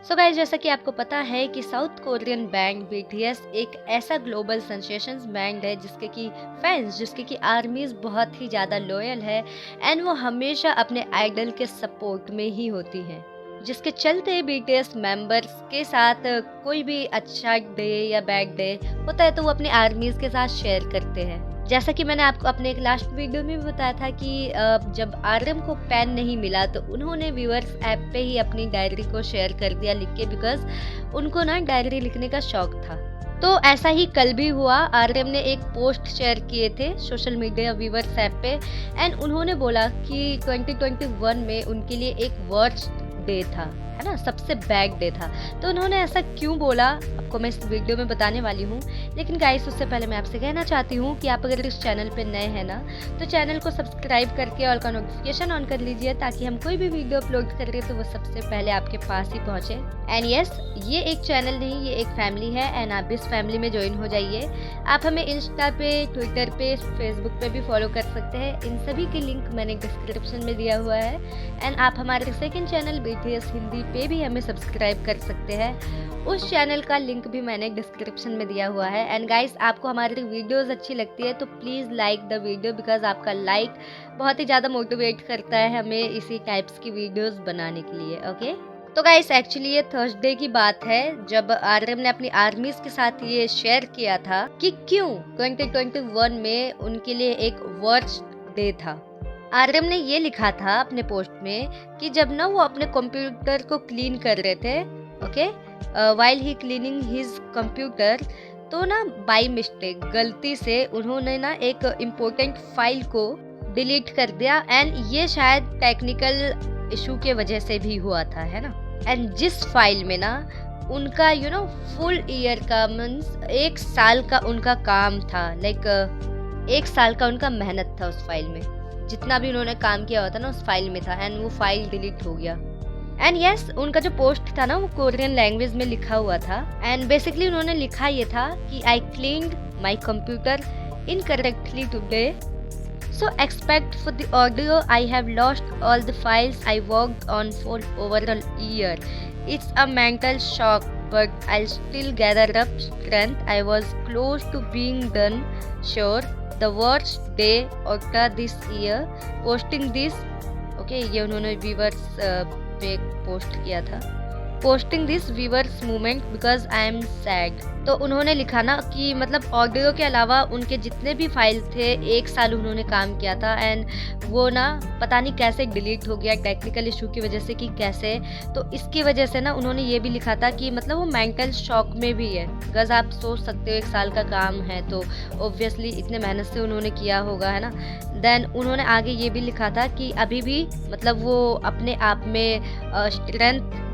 So guys, जैसा कि आपको पता है कि साउथ कोरियन बैंड बीटीएस एक ऐसा ग्लोबल सेंसेशंस बैंड है जिसके की आर्मीज बहुत ही ज़्यादा लॉयल है एंड वो हमेशा अपने आइडल के सपोर्ट में ही होती हैं, जिसके चलते बीटीएस मेंबर्स के साथ कोई भी अच्छा डे या बैड डे होता है तो वो अपनी आर्मीज के साथ शेयर करते हैं। जैसा कि मैंने आपको अपने एक लास्ट वीडियो में भी बताया था कि जब आरएम को पेन नहीं मिला तो उन्होंने व्यूअर्स ऐप पे ही अपनी डायरी को शेयर कर दिया लिख के, बिकॉज उनको ना डायरी लिखने का शौक था। तो ऐसा ही कल भी हुआ। आरएम ने एक पोस्ट शेयर किए थे सोशल मीडिया व्यूअर्स ऐप पे एंड उन्होंने बोला कि 2021 में उनके लिए एक वर्स्ट डे था, है ना, सबसे बैड डे था। तो उन्होंने ऐसा क्यों बोला आपको मैं इस वीडियो में बताने वाली हूँ। लेकिन गाइस, उससे पहले मैं आपसे कहना चाहती हूँ कि आप अगर इस चैनल पे नए हैं ना तो चैनल को सब्सक्राइब करके ऑल का नोटिफिकेशन ऑन कर लीजिए ताकि हम कोई भी वीडियो अपलोड करें तो वो सबसे पहले आपके पास ही पहुँचे। एंड यस, ये एक चैनल नहीं, ये एक फैमिली है एंड आप इस फैमिली में ज्वाइन हो जाइए। आप हमें इंस्टा पे, ट्विटर पे, फेसबुक पे भी फॉलो कर सकते हैं। इन सभी के लिंक मैंने डिस्क्रिप्शन में दिया हुआ है एंड आप हमारे सेकंड चैनल बीटीएस हिंदी पे भी हमें सब्सक्राइब कर सकते हैं। उस चैनल का लिंक भी मैंने डिस्क्रिप्शन में दिया हुआ है। एंड गाइस, आपको हमारी वीडियोस अच्छी लगती है तो please like the video, because आपका लाइक बहुत ही ज़्यादा मोटिवेट करता है हमें इसी टाइप्स की वीडियोस बनाने के लिए। ओके, तो गाइस एक्चुअली ये थर्सडे की बात है जब आरएम ने अपनी आर्मीज के साथ ये शेयर किया था कि क्यों 2021 में उनके लिए एक वर्स्ट डे था। आरएम ने ये लिखा था अपने पोस्ट में कि जब ना वो अपने कंप्यूटर को क्लीन कर रहे थे, okay, while he cleaning his computer, तो ना बाय मिस्टेक गलती से उन्होंने ना एक इम्पोर्टेंट फाइल को डिलीट कर दिया एंड ये शायद टेक्निकल इशू के वजह से भी हुआ था, है ना। एंड जिस फाइल में ना उनका फुल ईयर का मीन्स 1 साल का उनका काम था, लाइक 1 साल का उनका मेहनत था उस फाइल में, जितना भी उन्होंने काम किया हुआ था ना उस फाइल में था एंड वो फाइल डिलीट हो गया। एंड यस, उनका जो पोस्ट था ना वो कोरियन लैंग्वेज में लिखा हुआ था एंड बेसिकली उन्होंने लिखा ये था कि I cleaned my computer incorrectly today, so expect for the audio I have lost all the files I worked on for over a year. It's a mental shock but I'll still gather up strength. I was close to being done. Sure, the worst day of this year. Posting this, okay, ये उन्होंने viewers पे post किया था, posting this viewers movement because I am sad. तो उन्होंने लिखा ना कि मतलब ऑडियो के अलावा उनके जितने भी फाइल थे 1 साल उन्होंने काम किया था एंड वो ना पता नहीं कैसे डिलीट हो गया टेक्निकल इशू की वजह से कि कैसे। तो इसकी वजह से ना उन्होंने ये भी लिखा था कि मतलब वो मेंटल शॉक में भी है, बिकॉज आप सोच सकते हो 1 साल का काम है तो ऑब्वियसली इतने मेहनत से उन्होंने किया होगा, है ना। देन उन्होंने आगे ये भी लिखा था कि अभी भी मतलब वो अपने आप में स्ट्रेंथ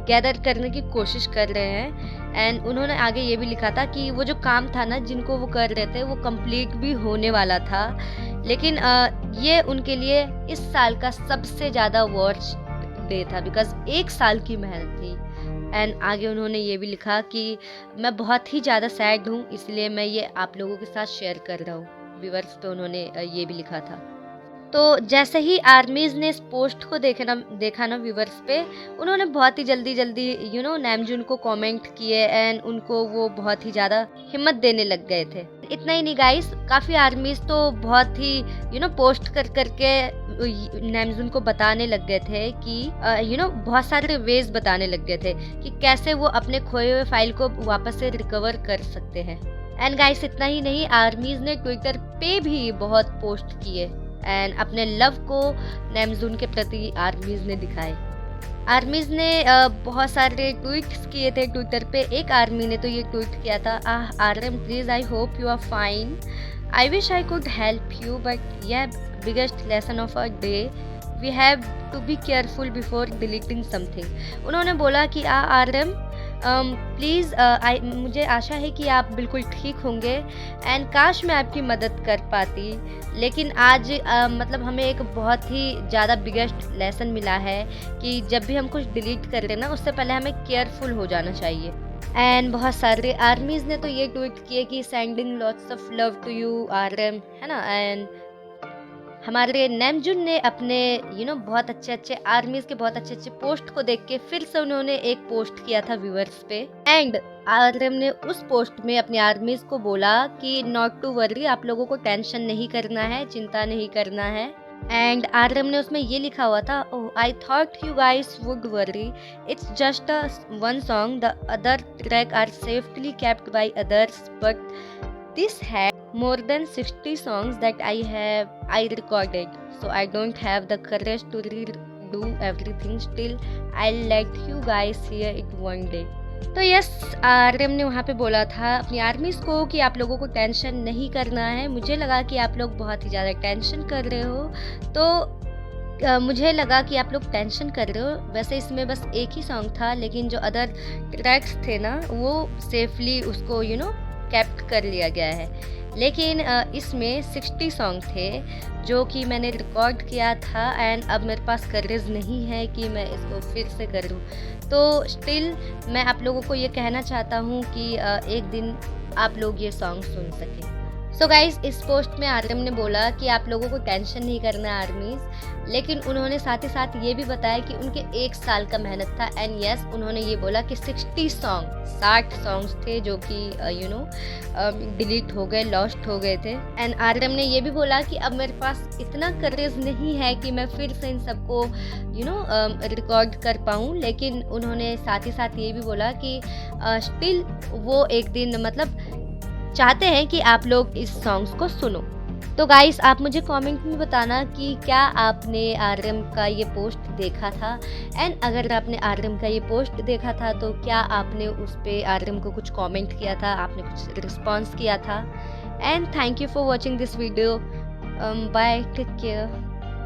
गैदर करने की कोशिश कर रहे हैं एंड उन्होंने आगे ये भी लिखा था कि वो जो काम था ना जिनको वो कर रहे थे वो कंप्लीट भी होने वाला था, लेकिन ये उनके लिए इस साल का सबसे ज़्यादा वर्स्ट डे था बिकॉज 1 साल की मेहनत थी। एंड आगे उन्होंने ये भी लिखा कि मैं बहुत ही ज़्यादा सैड हूँ इसलिए मैं ये आप लोगों के साथ शेयर कर रहा हूँ व्यूअर्स। तो उन्होंने ये भी लिखा था। तो जैसे ही आर्मीज ने इस पोस्ट को देखा ना व्यूवर्स पे, उन्होंने बहुत ही जल्दी नामजून को कमेंट किए एंड उनको वो बहुत ही ज़्यादा हिम्मत देने लग गए थे। इतना ही नहीं गाइस, काफ़ी आर्मीज तो बहुत ही पोस्ट कर करके नामजून को बताने लग गए थे कि बहुत सारे वेज बताने लग गए थे कि कैसे वो अपने खोए हुए फाइल को वापस से रिकवर कर सकते हैं। एंड गाइस, इतना ही नहीं, आर्मीज ने ट्विटर पे भी बहुत पोस्ट किए एंड अपने लव को नामजून के प्रति आर्मीज ने दिखाए। आर्मीज ने बहुत सारे ट्वीट्स किए थे ट्विटर पे। एक आर्मी ने तो ये ट्वीट किया था, RM please, I hope you are fine, I wish I could help you but ये biggest lesson of a day, we have to be careful before deleting something. उन्होंने बोला कि आरएम प्लीज़, मुझे आशा है कि आप बिल्कुल ठीक होंगे एंड काश मैं आपकी मदद कर पाती, लेकिन आज मतलब हमें एक बहुत ही ज़्यादा बिगेस्ट लेसन मिला है कि जब भी हम कुछ डिलीट कर रहे ना उससे पहले हमें केयरफुल हो जाना चाहिए। एंड बहुत सारे आर्मीज़ ने तो ये ट्वीट किए कि sending lots of love to you RM, है ना। एंड हमारे नेमजुन ने अपने बहुत अच्छे-अच्छे आर्मीज़ के बहुत अच्छे-अच्छे पोस्ट को देख के फिर से उन्होंने एक पोस्ट किया था व्यूअर्स पे, एंड आरएम ने उस पोस्ट में अपनी आर्मीज़ को बोला कि नॉट टू वरी, आप लोगों को टेंशन नहीं करना है, चिंता नहीं करना है। एंड आरएम ने उसमें ये लिखा हुआ था, oh I thought you guys would worry, it's just a one song, the other track are safely kept by others, but this had more than 60 songs that I recorded, so I don't have the courage to redo everything. Still, I'll let you guys hear it one day. तो yes, RM ने वहाँ पे बोला था अपनी आर्मीज को कि आप लोगों को टेंशन नहीं करना है। मुझे लगा कि आप लोग बहुत ही ज़्यादा टेंशन कर रहे हो, तो मुझे लगा कि आप लोग टेंशन कर रहे हो। वैसे इसमें बस एक ही सॉन्ग था, लेकिन जो अदर ट्रैक्स थे ना, वो सेफली उसको कैप्ट कर लिया गया है। लेकिन इसमें 60 सॉन्ग थे जो कि मैंने रिकॉर्ड किया था, एंड अब मेरे पास करेज नहीं है कि मैं इसको फिर से करूं। तो स्टिल मैं आप लोगों को ये कहना चाहता हूं कि एक दिन आप लोग ये सॉन्ग सुन सकें। सो गाइज, इस पोस्ट में आरएम ने बोला कि आप लोगों को टेंशन नहीं करना है आर्मीज, लेकिन उन्होंने साथ ही साथ ये भी बताया कि उनके 1 साल का मेहनत था। एंड यस, उन्होंने ये बोला कि 60 सॉन्ग्स थे जो कि डिलीट हो गए, लॉस्ट हो गए थे। एंड आरएम ने ये भी बोला कि अब मेरे पास इतना करेज नहीं है कि मैं फिर से इन सबको रिकॉर्ड कर पाऊँ, लेकिन उन्होंने साथ ही साथ ये भी बोला कि स्टिल वो एक दिन चाहते हैं कि आप लोग इस सॉन्ग्स को सुनो। तो गाइस, आप मुझे कमेंट में बताना कि क्या आपने आरएम का ये पोस्ट देखा था, एंड अगर आपने आरएम का ये पोस्ट देखा था तो क्या आपने उस पे आरएम को कुछ कमेंट किया था, आपने कुछ रिस्पॉन्स किया था। And thank you for watching this video. Bye, take care.